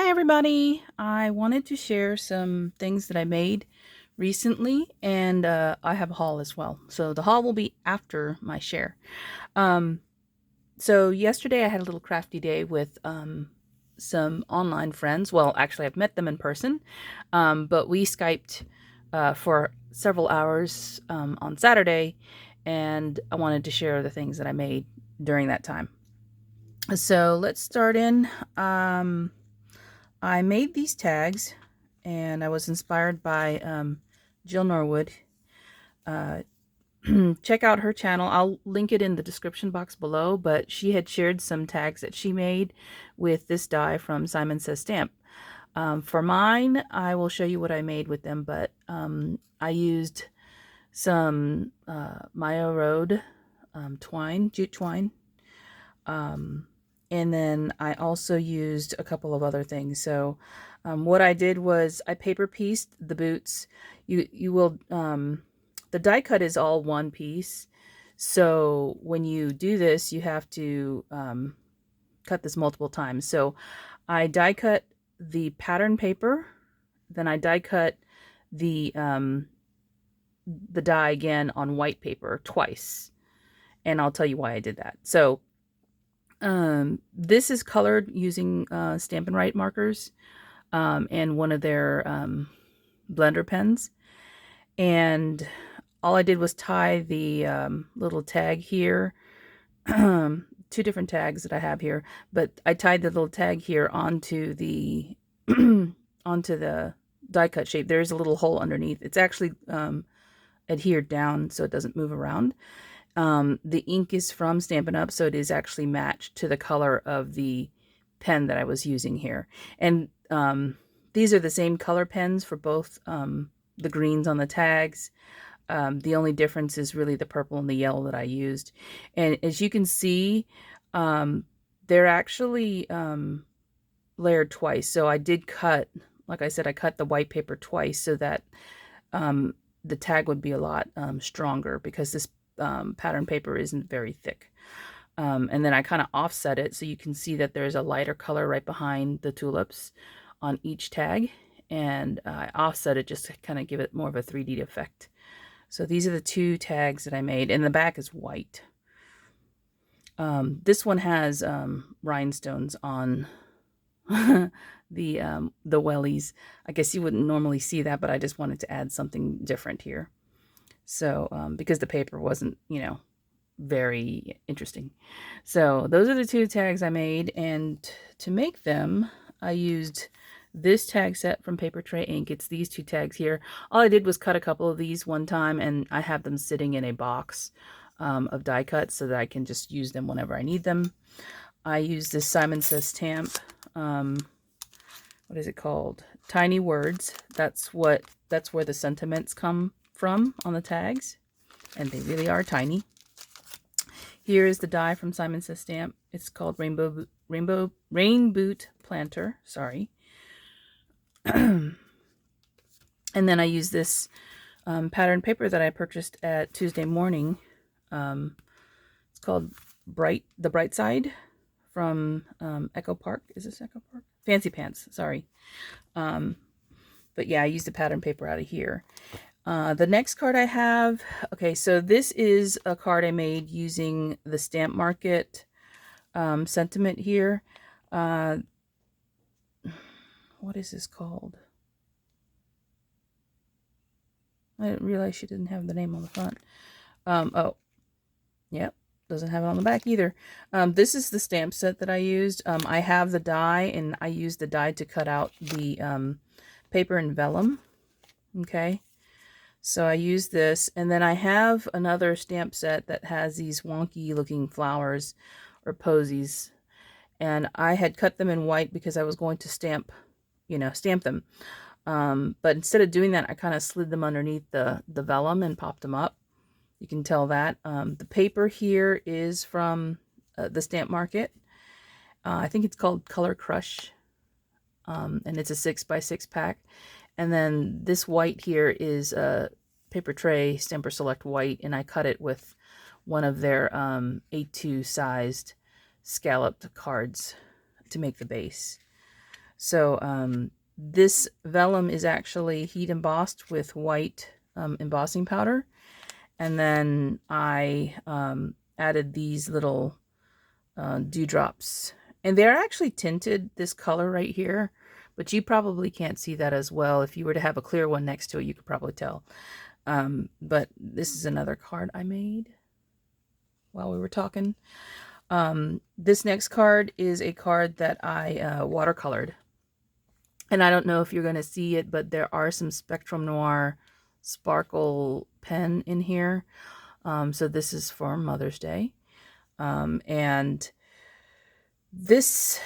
Hi everybody! I wanted to share some things that I made recently, and I have a haul as well. So the haul will be after my share. Um, so yesterday I had a little crafty day with some online friends. Well, actually I've met them in person, but we Skyped for several hours on Saturday, and I wanted to share the things that I made during that time. So let's start in. I made these tags, and I was inspired by Jill Norwood. Uh, check out her channel. I'll link it in the description box below, but she had shared some tags that she made with this die from Simon Says Stamp. For mine, I will show you what I made with them, but I used some Maya Road twine, jute twine, and then I also used a couple of other things. So what I did was I paper pieced the boots. You will the die cut is all one piece. So when you do this, you have to cut this multiple times. So I die cut the pattern paper, then I die cut the die again on white paper twice, and I'll tell you why I did that. So this is colored using Stampin' Write markers and one of their blender pens. And all I did was tie the little tag here, two different tags that I have here, but I tied the little tag here onto the onto the die cut shape. There's a little hole underneath. It's actually adhered down so it doesn't move around. The ink is from Stampin' Up, so it is actually matched to the color of the pen that I was using here. And these are the same color pens for both the greens on the tags. The only difference is really the purple and the yellow that I used. And as you can see, they're actually layered twice. So I did cut, like I said, I cut the white paper twice so that the tag would be a lot stronger, because this pattern paper isn't very thick. And then I kind of offset it so you can see that there's a lighter color right behind the tulips on each tag, and I offset it just to kind of give it more of a 3D effect. So these are the two tags that I made, and the back is white. This one has rhinestones on the wellies. I guess you wouldn't normally see that, but I just wanted to add something different here. So, because the paper wasn't, very interesting. So those are the two tags I made, and to make them, I used this tag set from Paper Tray Ink. It's these two tags here. All I did was cut a couple of these one time, and I have them sitting in a box of die cuts so that I can just use them whenever I need them. I use this Simon Says Stamp. What is it called? Tiny Words. That's where the sentiments come from on the tags, and they really are tiny. Here is the die from Simon Says Stamp. It's called Rain Boot Planter. Sorry. And then I use this pattern paper that I purchased at Tuesday Morning. It's called The Bright Side from Echo Park. Is this Echo Park? Fancy Pants. Sorry. But yeah, I used the pattern paper out of here. The next card I have, okay, so this is a card I made using the Stamp Market sentiment here. What is this called? I didn't realize she didn't have the name on the front. Oh, yep, doesn't have it on the back either. This is the stamp set that I used. I have the die, and I used the die to cut out the paper and vellum. Okay. So I use this, and then I have another stamp set that has these wonky looking flowers or posies, and I had cut them in white because I was going to stamp them. But instead of doing that, I kind of slid them underneath the vellum and popped them up. You can tell that. The paper here is from the Stamp Market. I think it's called Color Crush, and it's a 6x6 pack. And then this white here is a Paper Tray Stamper Select White, and I cut it with one of their A2 sized scalloped cards to make the base. So this vellum is actually heat embossed with white embossing powder. And then I added these little dewdrops. And they're actually tinted this color right here, but you probably can't see that as well. If you were to have a clear one next to it, you could probably tell. But this is another card I made while we were talking. This next card is a card that I watercolored. And I don't know if you're going to see it, but there are some Spectrum Noir sparkle pen in here. So this is for Mother's Day. And this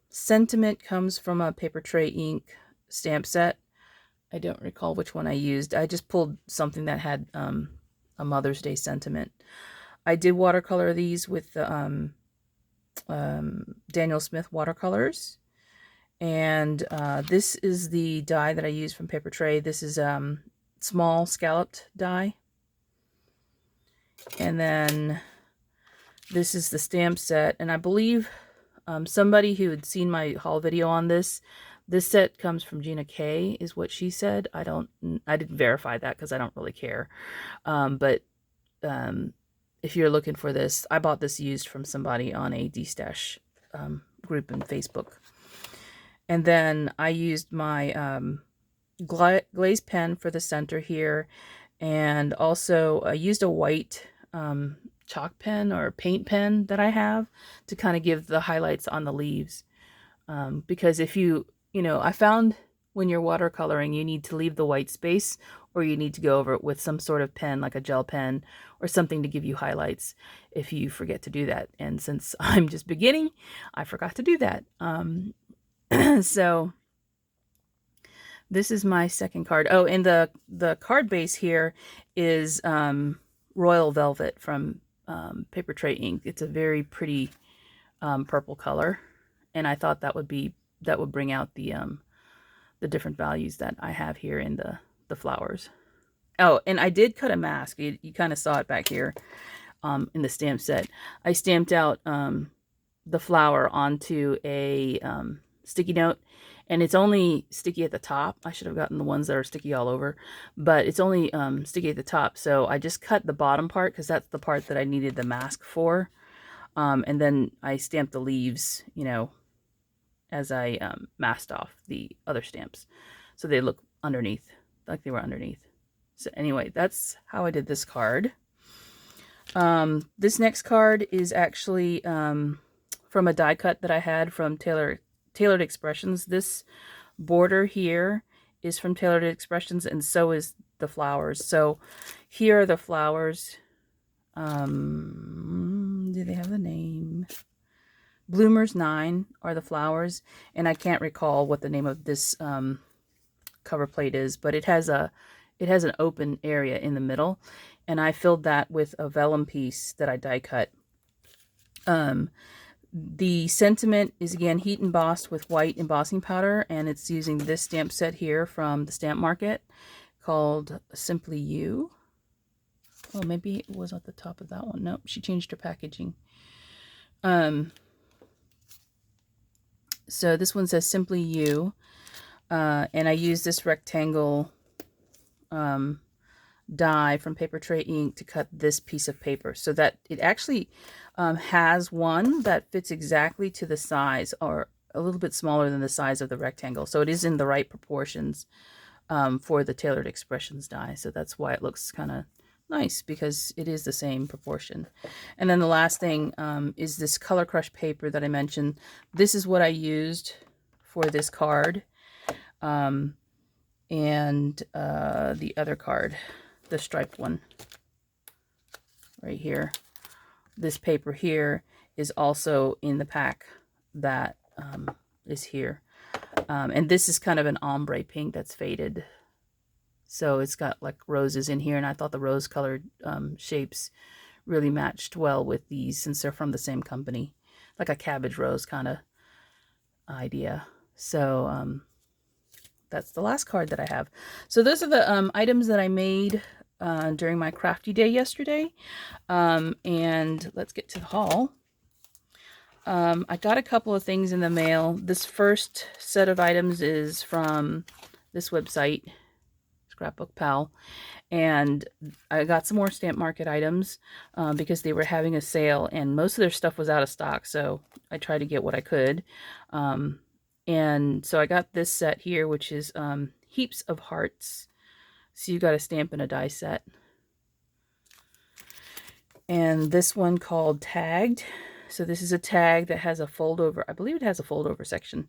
sentiment comes from a Paper Tray ink stamp set. I don't recall which one I used. I just pulled something that had a Mother's Day sentiment. I did watercolor these with the Daniel Smith watercolors. And this is the die that I used from Paper Tray. This is small scalloped die. And then this is the stamp set. And I believe somebody who had seen my haul video on this set comes from Gina K, is what she said. I didn't verify that because I don't really care. But if you're looking for this, I bought this used from somebody on a D-Stash group in Facebook. And then I used my glaze pen for the center here. And also I used a white chalk pen or paint pen that I have to kind of give the highlights on the leaves. Because if I found when you're watercoloring, you need to leave the white space, or you need to go over it with some sort of pen, like a gel pen or something to give you highlights if you forget to do that. And since I'm just beginning, I forgot to do that. So this is my second card. Oh, and the card base here is Royal Velvet from Paper Tray ink. It's a very pretty purple color, and I thought that would bring out the different values that I have here in the flowers. Oh, and I did cut a mask. You kind of saw it back here in the stamp set. I stamped out the flower onto a sticky note, and it's only sticky at the top. I should have gotten the ones that are sticky all over, but it's only sticky at the top. So I just cut the bottom part because that's the part that I needed the mask for. And then I stamped the leaves, as I masked off the other stamps. So they look underneath, like they were underneath. So anyway, that's how I did this card. This next card is actually from a die cut that I had from Tailored Expressions. This border here is from Tailored Expressions, and so is the flowers. So here are the flowers. Do they have the name? Bloomers 9 are the flowers, and I can't recall what the name of this cover plate is, but it has an open area in the middle, and I filled that with a vellum piece that I die cut. The sentiment is again heat embossed with white embossing powder, and it's using this stamp set here from the Stamp Market called Simply You. Oh, maybe it was at the top of that one. Nope, she changed her packaging. So this one says Simply You, and I use this rectangle die from Paper Tray ink to cut this piece of paper, so that it actually has one that fits exactly to the size, or a little bit smaller than the size of the rectangle. So it is in the right proportions for the Tailored Expressions die. So that's why it looks kind of nice, because it is the same proportion. And then the last thing is this Color Crush paper that I mentioned. This is what I used for this card. And the other card, the striped one right here. This paper here is also in the pack that is here. And this is kind of an ombre pink that's faded. So it's got like roses in here, and I thought the rose colored shapes really matched well with these, since they're from the same company, like a cabbage rose kind of idea. So that's the last card that I have. So those are the items that I made during my crafty day yesterday. And let's get to the haul. I got a couple of things in the mail. This first set of items is from this website, Scrapbook Pal. And I got some more Stamp Market items because they were having a sale, and most of their stuff was out of stock, so I tried to get what I could. And so I got this set here, which is Heaps of Hearts. So you got a stamp and a die set. And this one called Tagged. So this is a tag that has a fold over. I believe it has a fold over section,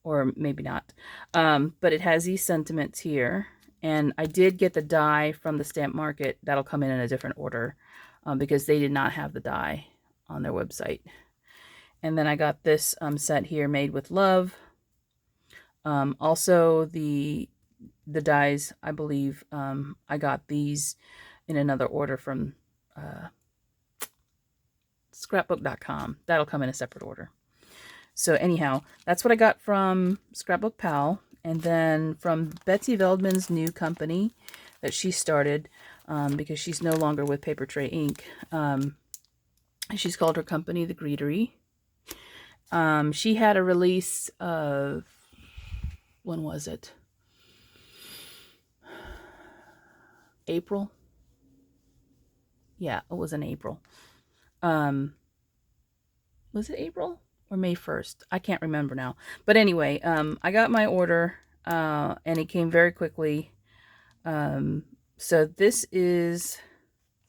or maybe not. But it has these sentiments here. And I did get the die from the Stamp Market. That'll come in a different order because they did not have the die on their website. And then I got this set here, Made with Love. Also the dies, I believe I got these in another order from scrapbook.com. That'll come in a separate order. So anyhow, that's what I got from Scrapbook Pal. And then from Betsy Veldman's new company that she started because she's no longer with Paper Tray Inc. She's called her company The Greetery. She had a release of, when was it? April? Yeah, it was in April. Was it April or May 1st? I can't remember now. But anyway, I got my order and it came very quickly. So this is,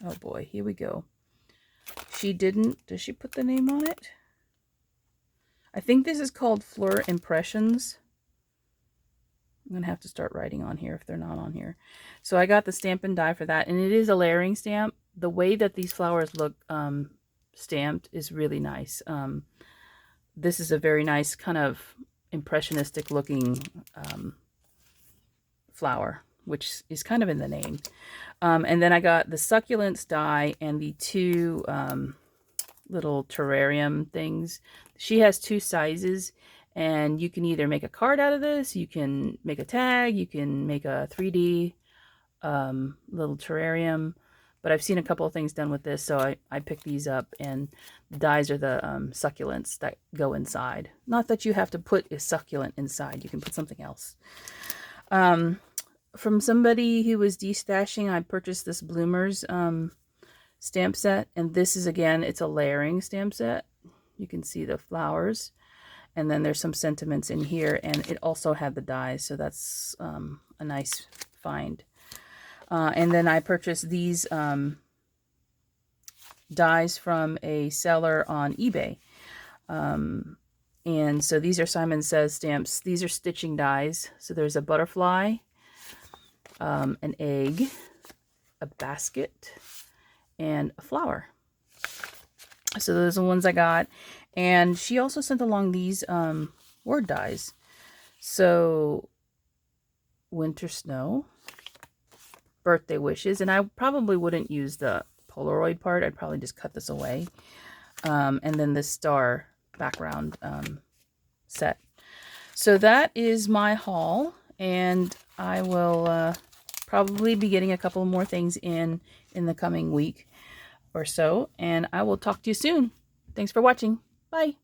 oh boy, here we go. Does she put the name on it? I think this is called Fleur Impressions. I'm going to have to start writing on here if they're not on here. So I got the stamp and die for that. And it is a layering stamp. The way that these flowers look stamped is really nice. This is a very nice kind of impressionistic looking flower, which is kind of in the name. And then I got the succulents die and the two little terrarium things. She has two sizes, and you can either make a card out of this, you can make a tag, you can make a 3D little terrarium. But I've seen a couple of things done with this, so I picked these up, and the dies are the succulents that go inside. Not that you have to put a succulent inside. You can put something else. From somebody who was destashing, I purchased this Bloomers stamp set, and this is, again, it's a layering stamp set. You can see the flowers, and then there's some sentiments in here, and it also had the dies, so that's a nice find. And then I purchased these dies from a seller on eBay. And so these are Simon Says stamps. These are stitching dies. So there's a butterfly, an egg, a basket, and a flower. So those are the ones I got. And she also sent along these word dies. So winter snow, birthday wishes, and I probably wouldn't use the Polaroid part. I'd probably just cut this away. And then this star background set. So that is my haul, and I will probably be getting a couple more things in the coming week or so, and I will talk to you soon. Thanks for watching. Bye.